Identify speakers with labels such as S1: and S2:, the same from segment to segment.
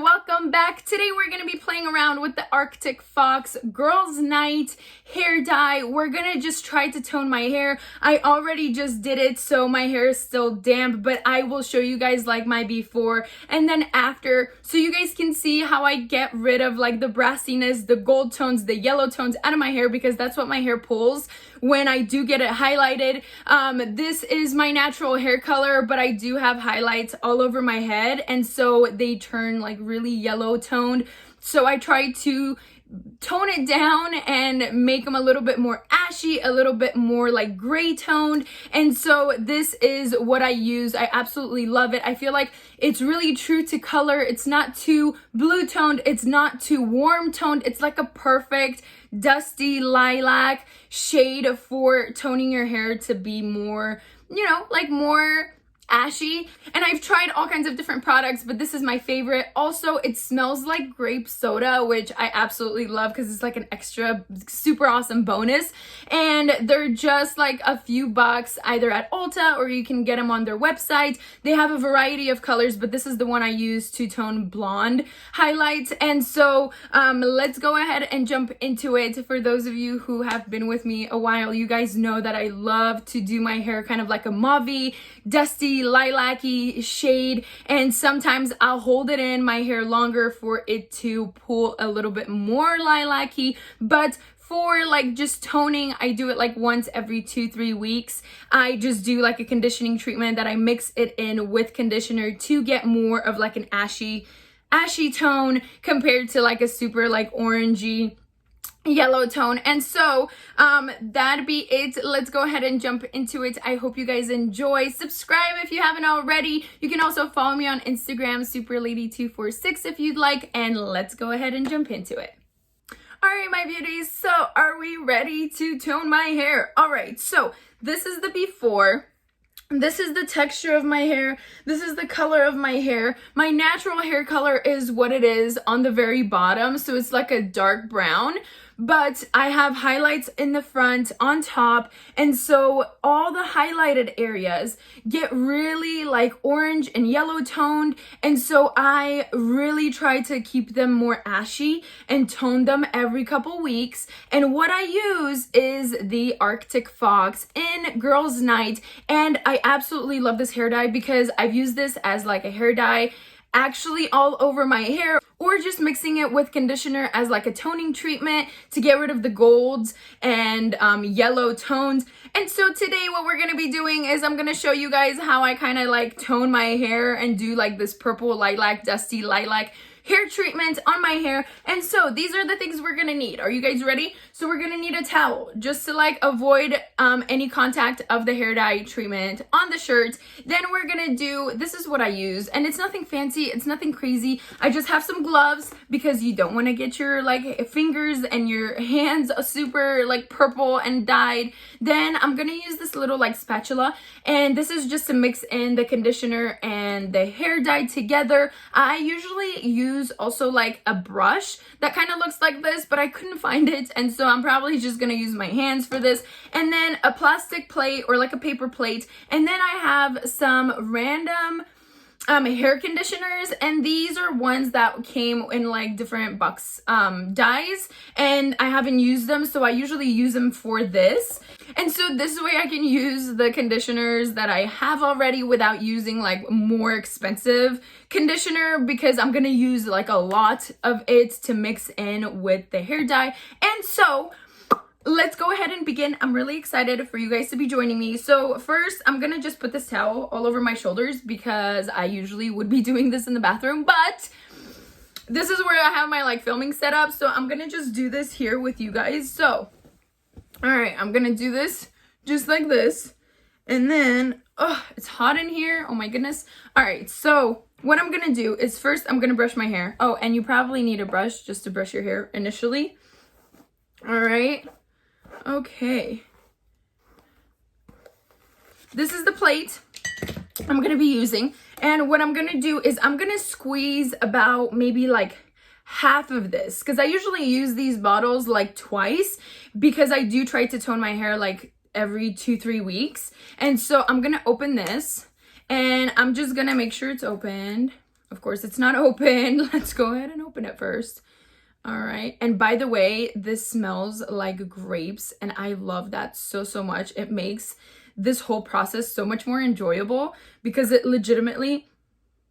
S1: welcome back. Today we're going to be playing around with the Arctic Fox Girls Night hair dye. We're going to just try to tone my hair. I already just did it, so my hair is still damp, but I will show you guys like my before and then after, so you guys can see how I get rid of like the brassiness, the gold tones, the yellow tones out of my hair, because that's what my hair pulls when I do get it highlighted. This is my natural hair color, but I do have highlights all over my head, and so they turn like really yellow toned. So I try to tone it down and make them a little bit more ashy, a little bit more like gray toned. And so this is what I use. I absolutely love it. I feel like it's really true to color. It's not too blue toned, it's not too warm toned. It's like a perfect dusty lilac shade for toning your hair to be more, you know, like more ashy. And I've tried all kinds of different products, but this is my favorite. Also, it smells like grape soda, which I absolutely love because it's like an extra super awesome bonus. And they're just like a few bucks either at Ulta, or you can get them on their website. They have a variety of colors, but this is the one I use to tone blonde highlights. And so let's go ahead and jump into it. For those of you who have been with me a while, you guys know that I love to do my hair kind of like a mauve, dusty, lilac-y shade, and sometimes I'll hold it in my hair longer for it to pull a little bit more lilac-y. But for like just toning, I do it like once every 2-3 weeks. I just do like a conditioning treatment that I mix it in with conditioner to get more of like an ashy tone compared to like a super like orangey yellow tone. And so that'd be it. Let's go ahead and jump into it. I hope you guys enjoy. Subscribe if you haven't already. You can also follow me on Instagram, superlady246, if you'd like, and let's go ahead and jump into it. All right, my beauties, so are we ready to tone my hair? All right, so this is the before. This is the texture of my hair. This is the color of my hair. My natural hair color is what it is on the very bottom, so it's like a dark brown, but I have highlights in the front, on top, and so all the highlighted areas get really like orange and yellow toned, and so I really try to keep them more ashy and tone them every couple weeks. And what I use is the Arctic Fox in Girls Night, and I absolutely love this hair dye because I've used this as like a hair dye actually all over my hair, or just mixing it with conditioner as like a toning treatment to get rid of the golds and yellow tones. And so today what we're going to be doing is I'm going to show you guys how I kind of like tone my hair and do like this purple lilac, dusty lilac hair treatment on my hair. And so these are the things we're gonna need. Are you guys ready? So we're gonna need a towel just to like avoid any contact of the hair dye treatment on the shirt. Then we're gonna do, this is what I use, and it's nothing fancy, it's nothing crazy. I just have some gloves because you don't want to get your like fingers and your hands super like purple and dyed. Then I'm gonna use this little like spatula, and this is just to mix in the conditioner and the hair dye together. I usually use also like a brush that kind of looks like this, but I couldn't find it, and so I'm probably just gonna use my hands for this. And then a plastic plate or like a paper plate, and then I have some random hair conditioners, and these are ones that came in like different box dyes, and I haven't used them, so I usually use them for this. And so this way I can use the conditioners that I have already without using like more expensive conditioner, because I'm gonna use like a lot of it to mix in with the hair dye. And so let's go ahead and begin. I'm really excited for you guys to be joining me. So first, I'm gonna just put this towel all over my shoulders because I usually would be doing this in the bathroom, but this is where I have my like filming set up. So I'm gonna just do this here with you guys. So, all right, I'm gonna do this just like this. And then, oh, it's hot in here. Oh my goodness. All right, so what I'm gonna do is first I'm gonna brush my hair. Oh, and you probably need a brush just to brush your hair initially. All right. Okay, this is the plate I'm gonna be using, and what I'm gonna do is I'm gonna squeeze about maybe like half of this, because I usually use these bottles like twice, because I do try to tone my hair like every 2-3 weeks. And so I'm gonna open this, and I'm just gonna make sure it's opened. Of course, it's not open. Let's go ahead and open it first. All right. And by the way, this smells like grapes, and I love that so, so much. It makes this whole process so much more enjoyable because it legitimately,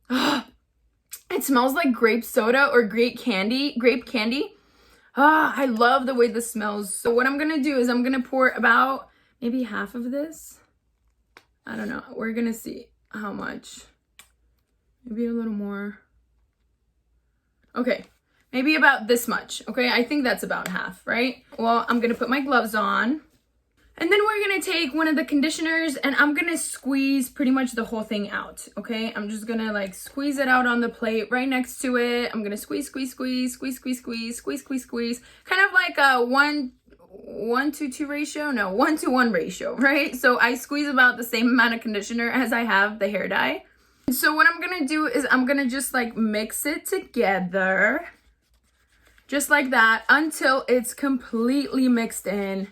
S1: it smells like grape soda or grape candy. I love the way this smells. So what I'm gonna do is I'm gonna pour about maybe half of this. I don't know. We're gonna see how much. Maybe a little more. Okay, maybe about this much. Okay, I think that's about half, right? Well, I'm gonna put my gloves on. And then we're gonna take one of the conditioners and I'm gonna squeeze pretty much the whole thing out, okay? I'm just gonna like squeeze it out on the plate right next to it. I'm gonna squeeze. Kind of like a 1-to-2 ratio? No, 1-to-1 ratio, right? So I squeeze about the same amount of conditioner as I have the hair dye. So what I'm gonna do is I'm gonna just like mix it together, just like that, until it's completely mixed in.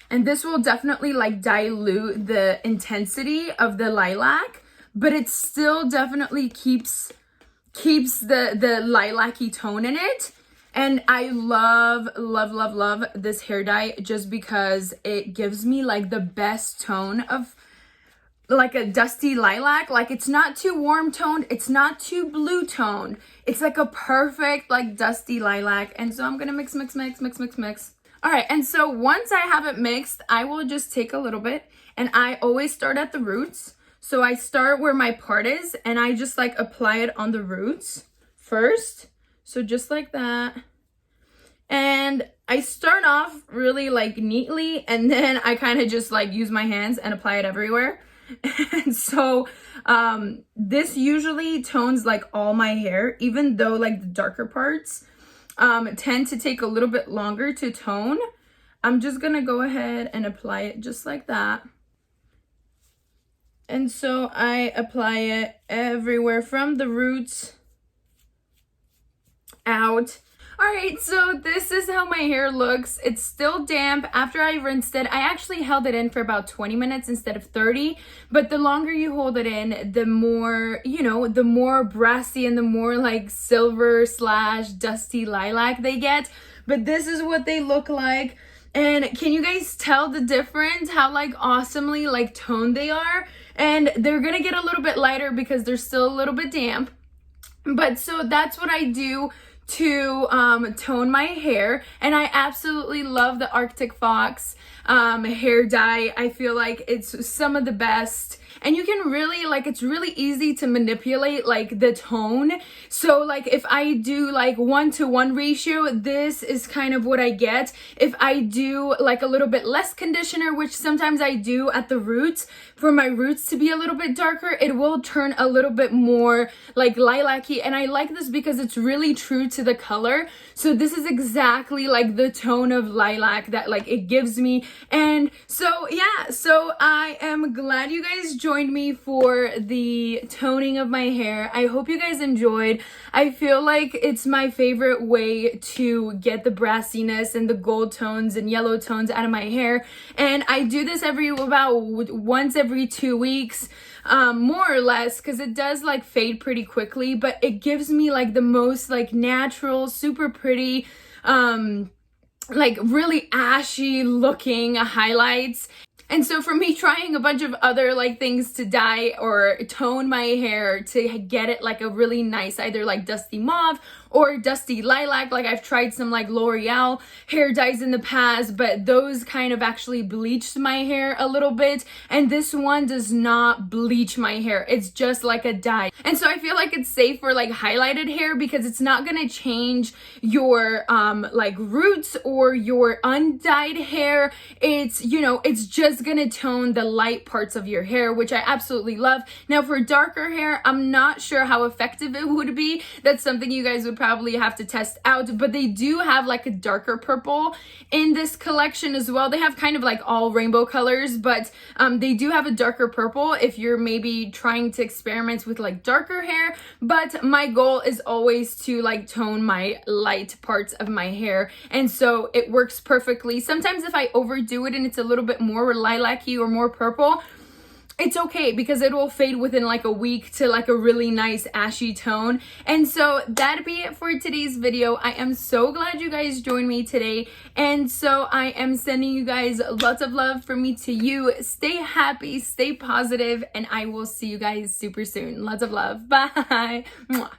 S1: And this will definitely like dilute the intensity of the lilac, but it still definitely keeps the lilac-y tone in it. And I love this hair dye just because it gives me like the best tone of like a dusty lilac. Like it's not too warm toned, it's not too blue toned. It's like a perfect like dusty lilac. And so I'm gonna mix. All right, and so once I have it mixed, I will just take a little bit, and I always start at the roots. So I start where my part is, and I just like apply it on the roots first. So just like that. And I start off really like neatly, and then I kind of just like use my hands and apply it everywhere. And so this usually tones like all my hair, even though like the darker parts tend to take a little bit longer to tone. I'm just gonna go ahead and apply it just like that. And so I apply it everywhere from the roots out. All right, so this is how my hair looks. It's still damp. After I rinsed it, I actually held it in for about 20 minutes instead of 30. But the longer you hold it in, the more, you know, the more brassy and the more like silver / dusty lilac they get. But this is what they look like. And can you guys tell the difference? How like awesomely like toned they are? And they're gonna get a little bit lighter because they're still a little bit damp. But so that's what I do to tone my hair, and I absolutely love the Arctic Fox hair dye. I feel like it's some of the best, and you can really like, it's really easy to manipulate like the tone. So like if I do like 1-to-1 ratio, this is kind of what I get. If I do like a little bit less conditioner, which sometimes I do at the roots, for my roots to be a little bit darker, it will turn a little bit more like lilac-y. And I like this because it's really true to the color. So this is exactly like the tone of lilac that like it gives me. And so yeah, so I am glad you guys joined me for the toning of my hair. I hope you guys enjoyed. I feel like it's my favorite way to get the brassiness and the gold tones and yellow tones out of my hair. And I do this about once every 2 weeks, more or less, because it does like fade pretty quickly, but it gives me like the most like natural, super pretty, like really ashy looking highlights. And so for me trying a bunch of other like things to dye or tone my hair to get it like a really nice either like dusty mauve or dusty lilac, like I've tried some like L'Oreal hair dyes in the past, but those kind of actually bleached my hair a little bit, and this one does not bleach my hair. It's just like a dye. And so I feel like it's safe for like highlighted hair because it's not gonna change your like roots or your undyed hair. It's, you know, it's just gonna tone the light parts of your hair, which I absolutely love. Now for darker hair, I'm not sure how effective it would be. That's something you guys would probably have to test out, but they do have like a darker purple in this collection as well. They have kind of like all rainbow colors, but they do have a darker purple if you're maybe trying to experiment with like darker hair. But my goal is always to like tone my light parts of my hair, and so it works perfectly. Sometimes if I overdo it and it's a little bit more lilac-y or more purple, it's okay because it will fade within like a week to like a really nice ashy tone. And so that'd be it for today's video. I am so glad you guys joined me today, and so I am sending you guys lots of love from me to you. Stay happy, stay positive, and I will see you guys super soon. Lots of love. Bye. Mwah.